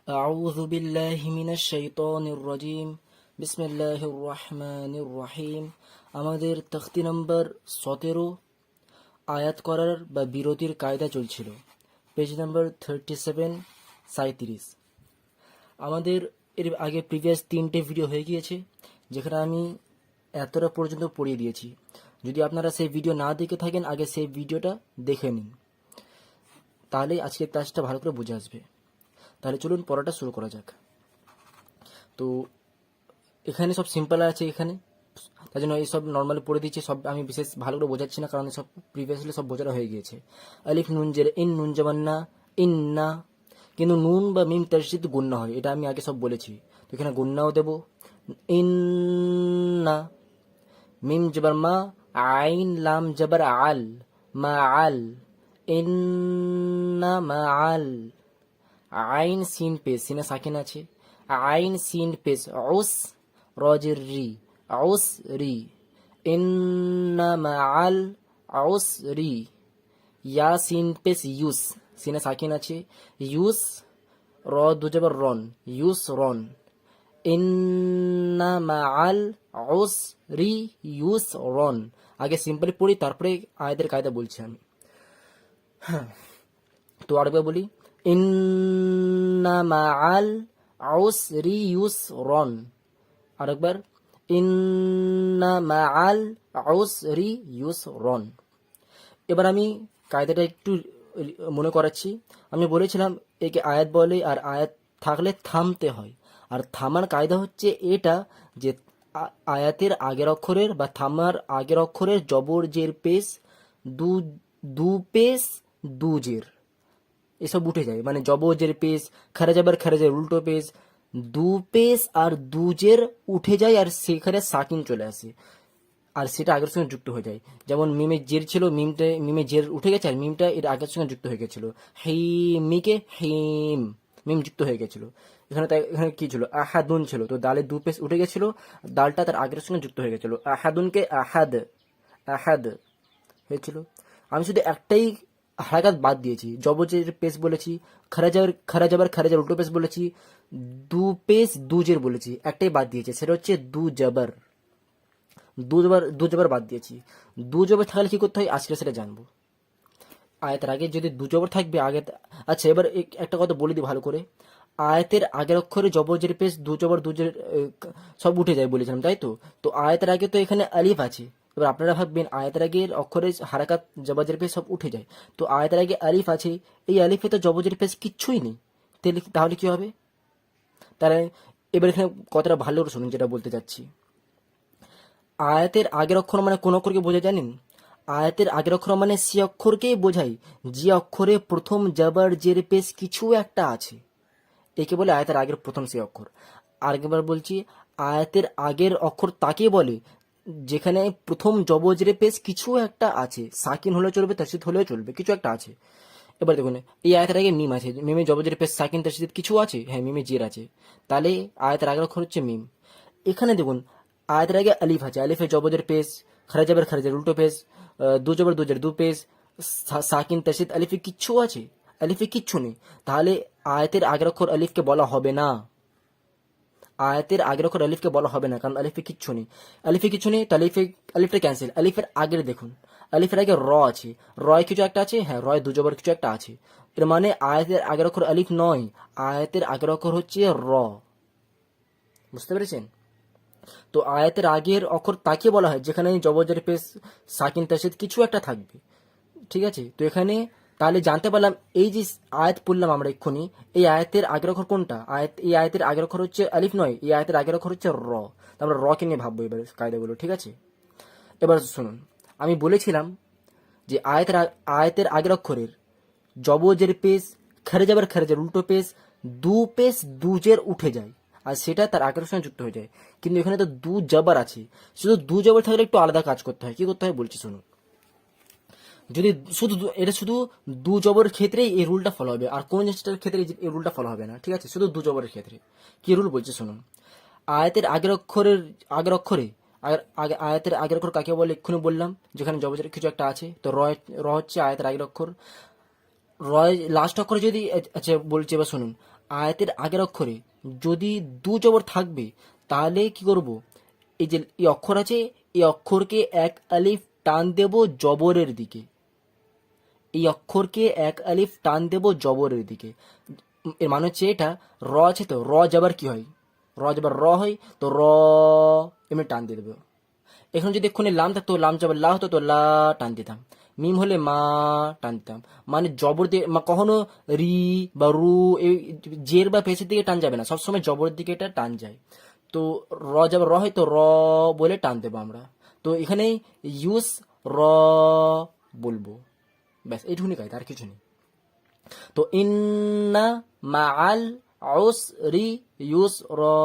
أعوذ بالله من الشيطان الرجيم بسم الله الرحمن الرحيم আমাদের তখতি নম্বর 17 আয়াত করার বা বিরতির কায়দা চলছিল। Page number 37 37। আমাদের এর আগে প্রিভিয়াস 3টে ভিডিও হয়ে গিয়েছে, যেখানে আমি এতটা পর্যন্ত পড়িয়ে দিয়েছি। যদি আপনারা সেই ভিডিও না দেখে থাকেন, আগে সেই ভিডিওটা দেখে নিন, তাহলে আজকের ক্লাসটা ভালো করে বুঝে আসবে। তাহলে চলুন পড়াটা শুরু করা যাক। তো এখানে সব সিম্পল আছে, এখানে তার জন্য এই সব নর্মালি পড়ে দিচ্ছি। সব আমি বিশেষ ভালো করে বোঝাচ্ছি না, কারণ সব প্রিভিয়াসলি সব বোঝানো হয়ে গিয়েছে। আলিফ নুন জের ইন নুন জবান্না ইন্না, কিন্তু নুন বা মিম তারশিদ গুন্না হয়, এটা আমি আগে সব বলেছি। তো এখানে গুন্নাও দেব, ইন্না। মিম জবর মা, আইন লাম জবর আল, মা আল, ইন্না মা আল। আইন সিন পেশ, সিনে সাকিন আছে, আইন সিন পেশ উস রজের রি, উস রি, ইন্না মাআল উস রি। ইয়া সিন পেশ ইউস, সিনে সাকিন আছে, ইউস র দুজবর রন, ইউস রন, ইন্না মাআল উস রি ইউস রন। আগে সিম্পলি পড়ি, তারপরে আয়াতের কায়দা বলছি আমি। তো আরেকবার বলি, ইন্না মাআল উসরি ইউসরন। আরেকবার, ইন্না মাআল উসরি ইউসরন। এবার আমি কায়দাটা একটু মনে করাচ্ছি। আমি বলেছিলাম একে আয়াত বলে, আর আয়াত থাকলে থামতে হয়। আর থামার কায়দা হচ্ছে এটা, যে আয়াতের আগের অক্ষরের বা থামার আগের অক্ষরের জবর জের পেশ, দু দু পেশ দু জের এসব উঠে যায়। মানে জবজের পেশ, খারাজাবার খারাজের উল্টো পেশ, দু পেশ আর দুজের উঠে যায়, আর সেখানে সাকিন চলে আসে, আর সেটা আগের সঙ্গে যুক্ত হয়ে যায়। যেমন মিমে জের ছিল, মিমে জের উঠে গেছে, আর মিমটা এর আগের সঙ্গে যুক্ত হয়ে গেছিল। মিকে হিম, মিম যুক্ত হয়ে গেছিল। এখানে কি ছিল, আহাদুন ছিল, তো দালে দু পেশ উঠে গেছিল, দালটা তার আগের সঙ্গে যুক্ত হয়ে গেছিল, আহাদুনকে আহাদ, আহাদ হয়েছিল। আমি শুধু একটাই হারাকাত বাদ দিয়েছি, জবজের পেশ বলেছি, খারাজাবার উল্টো পেশ বলেছি, দু পেশ দুজের বলেছি, একটাই বাদ দিয়েছে, সেটা হচ্ছে দু জবর বাদ দিয়েছি। দু জবর থাকলে কি করতে হয় আজকে সেটা জানবো। আয়াতের আগে যদি দু জবর থাকবে আগে। আচ্ছা, এবার একটা কথা বলে দিই ভালো করে। আয়াতের আগের অক্ষরে জবজের পেশ দু জবর দুজের সব উঠে যায় বলেছিলাম, তাই তো। তো আয়াতের আগে তো এখানে আলিফ আছে। এবার আপনারা ভাববেন আয়াতের আগের অক্ষরে হারাকাত জবজের পেশ সব উঠে যায়, তো আয়াতের আগে আলিফ আছে, এই আলিফে তো জবজের পেশ কিচ্ছুই নেই, তাহলে কি হবে? তাহলে এবার এখানে কথাটা ভালো করে শুনুন, যেটা বলতে চাচ্ছি। আয়াতের আগের অক্ষর মানে কোন অক্ষরকে বোঝায় জানেন? আয়াতের আগের অক্ষর মানে সে অক্ষরকেই বোঝায় যে অক্ষরে প্রথম জবর জের পেশ কিছু একটা আছে, একে বলে আয়াতের আগের প্রথম সে অক্ষর। আরেকবার বলছি, আয়াতের আগের অক্ষর তাকে বলে যেখানে প্রথম জবজের পেশ কিছু একটা আছে, সাকিন হলেও চলবে, তাসদিদ হলেও চলবে, কিছু একটা আছে। এবার দেখুন, এই আয়াতের আগে মিম আছে, মিমে জবজের পেশ সাকিন তাসদিদ কিছু আছে, হ্যাঁ মিমে জের আছে, তাহলে আয়াতের আগের অক্ষর হচ্ছে মিম। এখানে দেখুন আয়াতের আগে আলিফ আছে, আলিফে জবজের পেশ, খারাজের উল্টো পেশ, দু জবর দুজের দু পেশ, সাকিন তাসদিদ, আলিফে কিচ্ছু আছে? আলিফে কিচ্ছু নেই, তাহলে আয়াতের আগের অক্ষর আলিফকে বলা হবে না। আয়াতের আগের অক্ষর আলিফকে বলা হবে না, কারণ আলিফে কিচ্ছু নেই। আলিফে কিচ্ছু নেই, তো আলিফটা ক্যান্সেল। আলিফের আগের দেখুন, আলিফের আগে র আছে, রয় কিছু একটা আছে, হ্যাঁ রয় দু জবর কিছু একটা আছে, এর মানে আয়াতের আগের অক্ষর আলিফ নয়, আয়াতের আগের অক্ষর হচ্ছে র। বুঝতে পেরেছেন? তো আয়াতের আগের অক্ষর তাকে বলা হয় যেখানে জবর পেশ সাকিন তাসদিদ কিছু একটা থাকবে, ঠিক আছে? তো এখানে তাহলে জানতে পারলাম এই যে আয়াত পড়লাম আমরা এক্ষুনি, এই আয়াতের আগের অক্ষর কোনটা? এই আয়াতের আগের অক্ষর হচ্ছে আলিফ নয়, এই আয়াতের আগের অক্ষর হচ্ছে র। আমরা র কে নিয়ে ভাববো এবার কায়দাগুলো, ঠিক আছে? এবার শুনুন, আমি বলেছিলাম যে আয়াতের আগের অক্ষরের জবজের পেশ, খারেজের উল্টো পেশ, দু পেশ দুজের উঠে যায়, আর সেটা তার আগের সঙ্গে যুক্ত হয়ে যায়। কিন্তু এখানে তো দু জবর আছে, শুধু দু জবর থাকলে একটু আলাদা কাজ করতে হয়। কি করতে হয় বলছি শুনুন। যদি এটা শুধু দু জবরের ক্ষেত্রেই এই রুলটা ফলো হবে, আর কোন জিনিসটার ক্ষেত্রে এই রুলটা ফলো হবে না, ঠিক আছে? শুধু দু জবরের ক্ষেত্রে কি রুল বলছে শুনুন। আয়াতের আগের অক্ষরে আয়াতের আগের অক্ষর কাকে বলে এক্ষুনি বললাম, যেখানে জবরের কিছু একটা আছে, তো র হচ্ছে আয়াতের আগের অক্ষর। রয় লাস্ট অক্ষরে যদি, আচ্ছা বলছি এবার শুনুন, আয়াতের আগের অক্ষরে যদি দু জবর থাকবে তাহলে কি করব, এই যে এই অক্ষর আছে এই অক্ষরকে এক আলিফ টান দেব জবরের দিকে, এই অক্ষরকে এক আলিফ টান দেব জবরের দিকে। এর মানে হচ্ছে এটা র আছে তো র যাবার কি হয়, র যাবার র হয় তো র এমনি টান দিয়ে দেবো। এখানে যদি এক্ষুনি লাম থাকতো লাম যাবার লা হতো তো লা টান দিতাম, মিম হলে মা টান দিতাম। মানে জবর দিয়ে কখনো রি বা রু এই জের বা পেশের দিকে টান যাবে না, সবসময় জবরের দিকে এটা টান যায়। তো র যাবার র হয় তো র বলে টান দেবো আমরা। তো এখানে ইউস র বলবো, ব্যাস এইটুকুনি কাজ, আর কিছু নেই। তো ইন্না মাআল উসরি ইউসরা,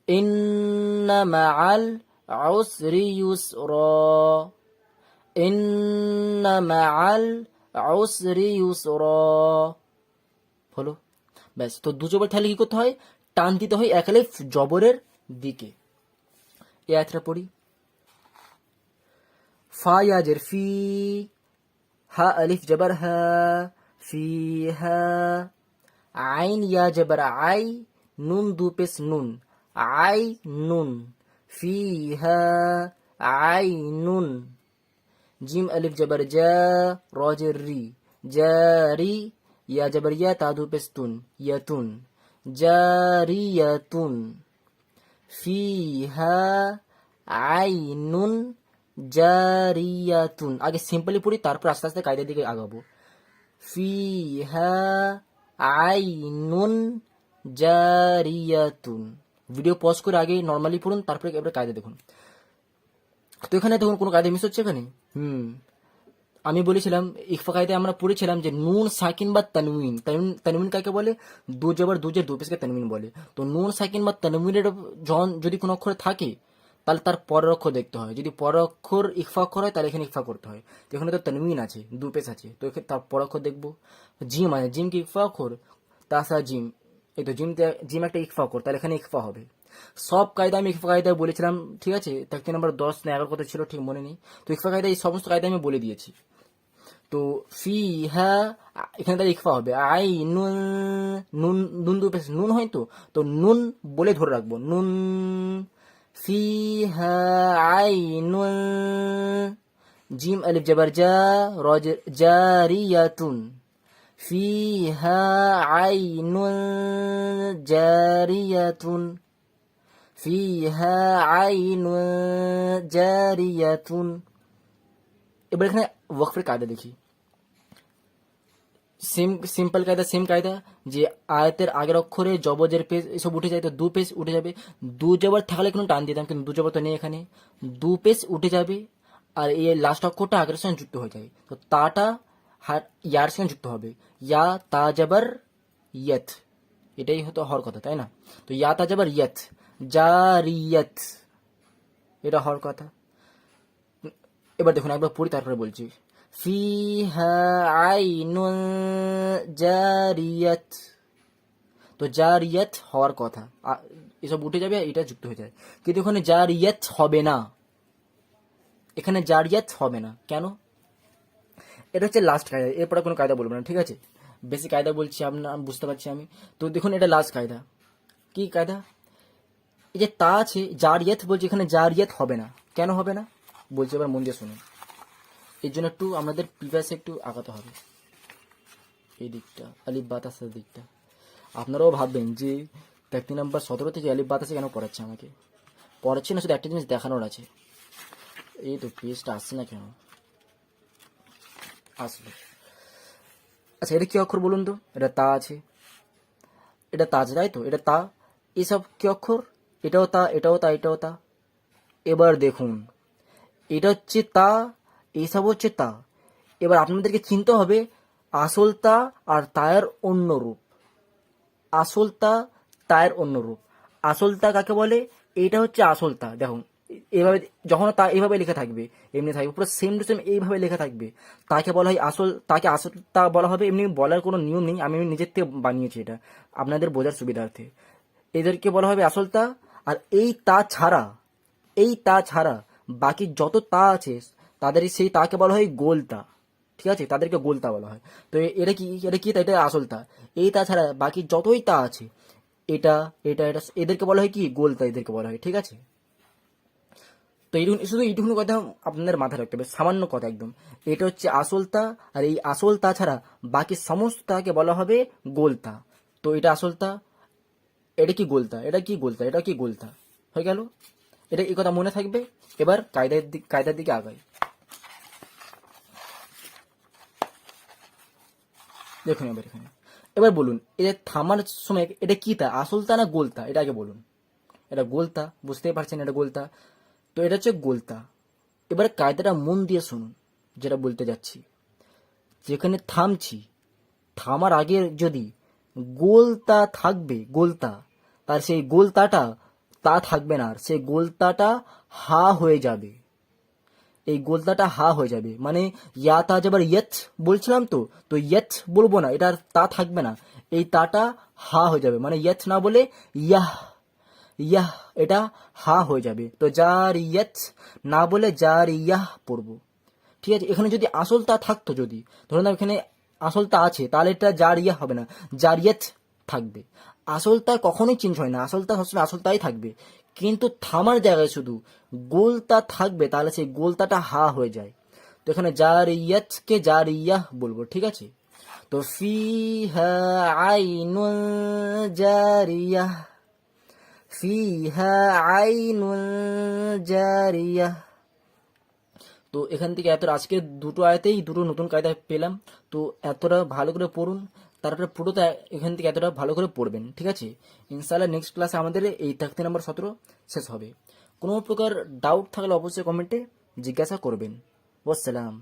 ইন্না মাআল উসরি ইউসরা, ইন্না মাআল উসরি ইউসরা হলো, ব্যাস। তো দু জবর তাহলে কি করতে হয়, টান দিতে হয় এক আলিফ জবরের দিকে। এই আয়াতটা পড়ি। ফা ইয়াজের ফি, হা আলিফ জবর হা, ফিহা, আইন ইয়া জবর আই, নুন দু পেশ নুন, আই নুন, ফিহা আই নুন, জিম আলিফ জবর জা, রজের রি, জারি, ইয়া জবর ইয়া তা দু পেশ তুন, ইয়াতুন, জারিয়াতুন, ফিহা আইনুন জারিয়াতুন। আগে সিম্পলি পড়ি, তারপর আস্তে আস্তে কায়দার দিকে আগাবো। ফিহা আইনুন জারিয়াতুন। ভিডিও পজ করে আগে নর্মালি পড়ুন, তারপরে এবার কায়দা দেখুন। তো এখানে দেখুন কোনো কায়দা মিস হচ্ছে এখানে। আমি বলেছিলাম ইকফা কায়দায় আমরা পড়েছিলাম যে নুন সাকিন বা তানউইন, তানউইন কাকে বলে, দু জবর দু জের দু পেশকে তানউইন বলে। তো নুন সাকিন বা তানউইনের যখন যদি কোনো অক্ষরে থাকে তাহলে তার পরের অক্ষর দেখতে হয়, যদি পরের অক্ষর ইকফা অক্ষর হয় তাহলে এখানে ইকফা করতে হয়। তো এখানে তো তানউইন আছে, দু পেশ আছে, তো এখানে তার পরের অক্ষর দেখবো। জিম আছে, জিম কি ইকফা অক্ষর, তাছাড়া জিম, এই তো জিম একটা ইকফা অক্ষর, তাহলে এখানে ইকফা হবে। সব কায়দা আমি ইকফা কায়দায় বলেছিলাম, ঠিক আছে, তাকে নাম্বার 10 না 11 কথা ছিল ঠিক মনে নেই। তো ইকফা কায়দা এই সমস্ত কায়দা আমি বলে দিয়েছি। তো ফিহা এখানে তাহলে ইকফা হবে, আই নুন, নুন নুন দু পেশ নুন হয়, তো নুন বলে ধরে রাখবো, নুন, ফিহা আই নুন, জিম আলিফ জবর জা, র জারিয়াতুন, ফিহা আই নুন জারিয়াতুন, ফিহা আই নুন জারিয়াতুন। এবার এখানে ওয়াকফের কায়দা দেখি। সিম্পল কায়দা, সেম কায়দা, যে আয়াতের আগের অক্ষরে জবজের পেজ এসব উঠে যায়, তো দু পেজ উঠে যাবে। দু জবর থাকলে কোনো টান দিতাম, কিন্তু দু জবর তো নেই এখানে, দু পেজ উঠে যাবে। আর এই লাস্ট অক্ষরটা আগের সঙ্গে যুক্ত হয়ে যায়, তো তাটা ইয়ার সঙ্গে যুক্ত হবে, ইয়া তা জবর ইয়ত, এটাই হতো হওয়ার কথা, তাই না? তো ইয়া তা জবর ইয়ত, জারিয়ত, এটা হওয়ার কথা। এবার দেখুন একবার পড়ি তারপরে বলছি। ফিহা আইনুন জারিয়াত, তো জারিয়াত হওয়ার কথা, এসব উঠে যাবে, এটা যুক্ত হয়ে যায়, কিন্তু এখানে জারিয়াত হবে না, এখানে জারিয়াত হবে না কেন? এটা হচ্ছে লাস্ট কায়দা, এরপরে কোনো কায়দা বলবো না, ঠিক আছে? বেশি কায়দা বলছি আপনার বুঝতে পারছি আমি। তো দেখুন এটা লাস্ট কায়দা, কি কায়দা, এই যে তা আছে জারিয়াত বলছে, এখানে জারিয়াত হবে না, কেন হবে না বলছে, এবার মন দিয়ে শুনুন। এর জন্য একটু আমাদের প্রিভিয়াসে একটু আগাতে হবে, এই দিকটা আলিফ বাতাসের দিকটা। আপনারাও ভাববেন যে 3 নাম্বার 17 থেকে আলিফ বাতাসে কেন পড়াচ্ছে আমাকে, পড়াচ্ছে না, শুধু একটা জিনিস দেখানোর আছে। এই তো পেজটা আসছে না কেন, আসলো। আচ্ছা এটা কি অক্ষর বলুন তো, এটা তা আছে, এটা তা আছে তাই তো, এটা তা, এসব কি অক্ষর, এটাও তা এটাও তা এটাও তা। এবার দেখুন এটা হচ্ছে তা, এইসব হচ্ছে তা। এবার আপনাদেরকে চিনতে হবে আসল তা আর তায়ের অন্য রূপ, আসল তা তায়ের অন্য রূপ। আসল তা কাকে বলে, এইটা হচ্ছে আসল তা, দেখুন এভাবে, যখন তা এইভাবে লেখা থাকবে, এমনি থাকবে পুরো সেম টু সেম এইভাবে লেখা থাকবে, তাকে বলা হয় আসল, তাকে আসল তা বলা হবে। এমনি বলার কোনো নিয়ম নেই, আমি নিজের থেকে বানিয়েছি এটা আপনাদের বোঝার সুবিধার্থে। এদেরকে বলা হবে আসল তা। আর এই তা ছাড়া, এই তা ছাড়া বাকি যত তা আছে তাদের সেই তাকে বলা হয় গোল তা, ঠিক আছে, তাদেরকে গোলতা বলা হয়। তো এটা কি তা, এটা আসল তা। এই তাছাড়া বাকি যতই তা আছে, এটা এটা এটা এদেরকে বলা হয় কি, গোলতা, এদেরকে বলা হয়। ঠিক আছে, তো এইটুকু, শুধু এইটুকুনি কথা আপনাদের মাথায় রাখতে হবে, সামান্য কথা একদম। এটা হচ্ছে আসলতা, আর এই আসলতা ছাড়া বাকি সমস্ত তাকে বলা হবে গোলতা। তো এটা আসলতা, এটা কি গোলতা, এটা কি গোলতা, এটা কি গোলতা, হয়ে গেল। এটা এই কথা মনে থাকবে। এবার কায়দার দিকে আগাই। দেখুন এবার বলুন, এটা থামার সময় এটা কি তা, আসলতা না গোলতা, এটা আগে বলুন। এটা গোলতা, বুঝতেই পারছেন এটা গোলতা। তো এটা হচ্ছে গোলতা। এবার কায়দাটা মন দিয়ে শুনুন, যেটা বলতে যাচ্ছি। যেখানে থামছি, থামার আগে যদি গোলতা থাকবে, গোলতা, তার সেই গোলতাটা তা থাকবে না, আর সেই গোলতাটা হা হয়ে যাবে। এই গোলতাটা হা হয়ে যাবে, মানে ইয়া তা যাবার ইয়েত বলছিলাম, তো ইয়েত বলবো না, এটা আর তা থাকবে না, এই তাটা হা হয়ে যাবে, মানে ইয়েত না বলে ইয়াহ, ইয়াহ, এটা হা হয়ে যাবে। তো যার ইয়েত না বলে যার ইয়াহ পড়বো। ঠিক আছে, এখানে যদি আসলতা থাকতো, যদি ধরুন এখানে আসলতা আছে, তাহলে এটা জারিয়া হবে না, জারিয়াত থাকবে। আসলতা কখনোই চেঞ্জ হয় না, আসলতা সবসময় আসলতাই থাকবে। কিন্তু থামার জায়গায় শুধু গোলতা থাকবে, তাহলে সেই গোলতাটা হা হয়ে যায়। তো এখানে জারিয়াতকে জারিয়াহ বলবো। ঠিক আছে, তো ফিহা আইনুন জারিয়াহ, ফিহা আইনুন জারিয়াহ। তো এখান থেকে আজকে দুটো আয়াতেই দুটো নতুন কায়দা পেলাম। তো এতটা ভালো করে পড়ুন, তারপরে পুরোটা এখান থেকে এতটা ভালো করে পড়বেন। ঠিক আছে, ইনশাআল্লাহ নেক্সট ক্লাসে আমাদের এই তাকতি নাম্বার 17 শেষ হবে। কোনো প্রকার ডাউট থাকলে অবশ্যই কমেন্টে জিজ্ঞাসা করবেন। ওয়াসসালাম।